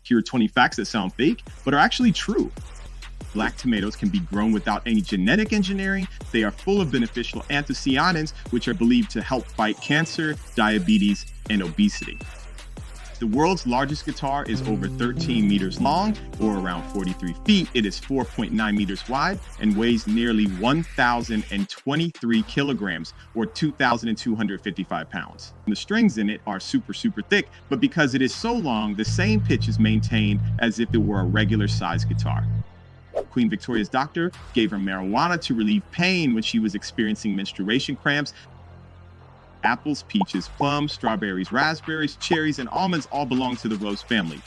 Here are 20 facts that sound fake, but are actually true. Black tomatoes can be grown without any genetic engineering. They are full of beneficial anthocyanins, which are believed to help fight cancer, diabetes, and obesity. The world's largest guitar is over 13 meters long, or around 43 feet. It is 4.9 meters wide and weighs nearly 1,023 kilograms, or 2,255 pounds. The strings in it are super thick, but because it is so long, the same pitch is maintained as if it were a regular size guitar. Queen Victoria's doctor gave her marijuana to relieve pain when she was experiencing menstruation cramps. Apples, peaches, plums, strawberries, raspberries, cherries, and almonds all belong to the rose family.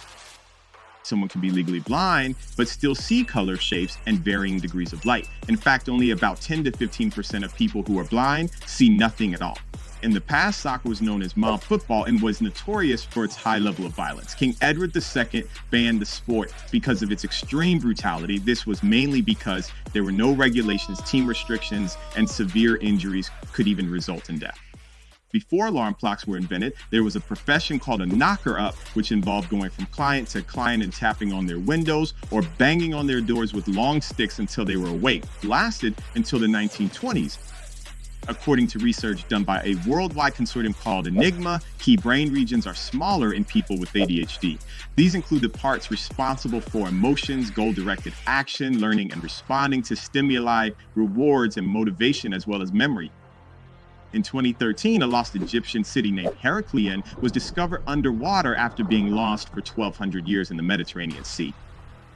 Someone can be legally blind, but still see color, shapes, and varying degrees of light. In fact, only about 10 to 15% of people who are blind see nothing at all. In the past, soccer was known as mob football and was notorious for its high level of violence. King Edward II banned the sport because of its extreme brutality. This was mainly because there were no regulations, team restrictions, and severe injuries could even result in death. Before alarm clocks were invented, there was a profession called a knocker-up, which involved going from client to client and tapping on their windows or banging on their doors with long sticks until they were awake. It lasted until the 1920s. According to research done by a worldwide consortium called Enigma, key brain regions are smaller in people with ADHD. These include the parts responsible for emotions, goal-directed action, learning and responding to stimuli, rewards, and motivation, as well as memory. In 2013, a lost Egyptian city named Heraklion was discovered underwater after being lost for 1,200 years in the Mediterranean Sea.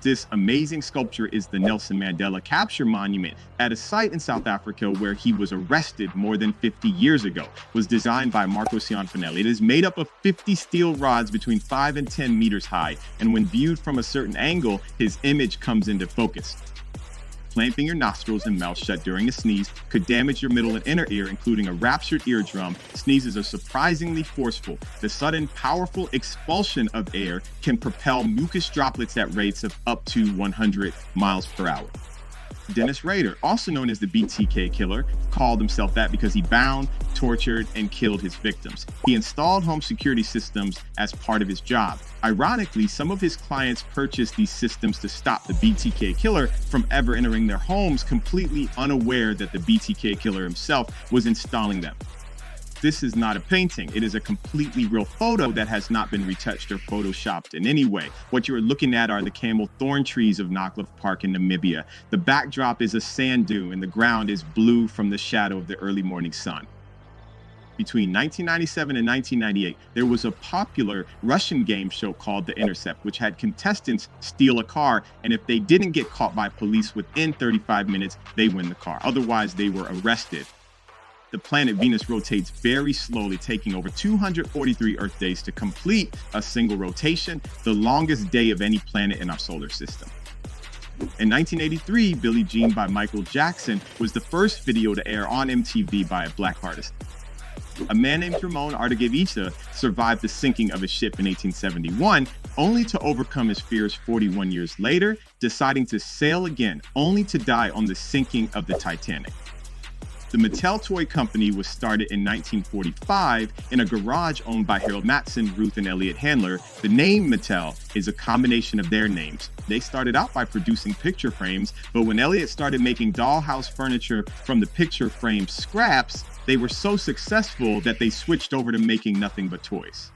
This amazing sculpture is the Nelson Mandela Capture Monument at a site in South Africa where he was arrested more than 50 years ago. It was designed by Marco Cianfanelli. It is made up of 50 steel rods between 5 and 10 meters high, and when viewed from a certain angle, his image comes into focus. Clamping your nostrils and mouth shut during a sneeze could damage your middle and inner ear, including a ruptured eardrum. Sneezes are surprisingly forceful. The sudden, powerful expulsion of air can propel mucus droplets at rates of up to 100 miles per hour. Dennis Rader, also known as the BTK killer, called himself that because he bound, tortured, and killed his victims. He installed home security systems as part of his job. Ironically, some of his clients purchased these systems to stop the BTK killer from ever entering their homes, completely unaware that the BTK killer himself was installing them. This is not a painting. It is a completely real photo that has not been retouched or photoshopped in any way. What you are looking at are the camel thorn trees of Nockliff Park in Namibia. The backdrop is a sand dune and the ground is blue from the shadow of the early morning sun. Between 1997 and 1998, there was a popular Russian game show called The Intercept, which had contestants steal a car, and if they didn't get caught by police within 35 minutes, they win the car. Otherwise, they were arrested. The planet Venus rotates very slowly, taking over 243 Earth days to complete a single rotation, the longest day of any planet in our solar system. In 1983, Billie Jean by Michael Jackson was the first video to air on MTV by a black artist. A man named Ramon Artegavica survived the sinking of a ship in 1871, only to overcome his fears 41 years later, deciding to sail again, only to die on the sinking of the Titanic. The Mattel Toy Company was started in 1945 in a garage owned by Harold Matson, Ruth, and Elliot Handler. The name Mattel is a combination of their names. They started out by producing picture frames, but when Elliot started making dollhouse furniture from the picture frame scraps, they were so successful that they switched over to making nothing but toys.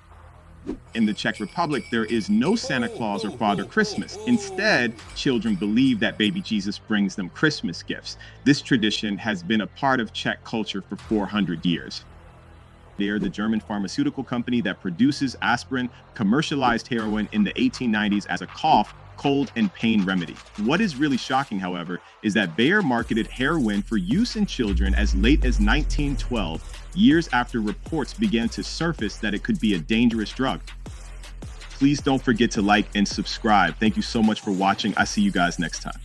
In the Czech Republic, there is no Santa Claus or Father Christmas. Instead, children believe that baby Jesus brings them Christmas gifts. This tradition has been a part of Czech culture for 400 years. They are the German pharmaceutical company that produces aspirin, commercialized heroin in the 1890s as a cough, cold, and pain remedy. What is really shocking, however, is that Bayer marketed heroin for use in children as late as 1912, years after reports began to surface that it could be a dangerous drug. Please don't forget to like and subscribe. Thank you so much for watching. I'll see you guys next time.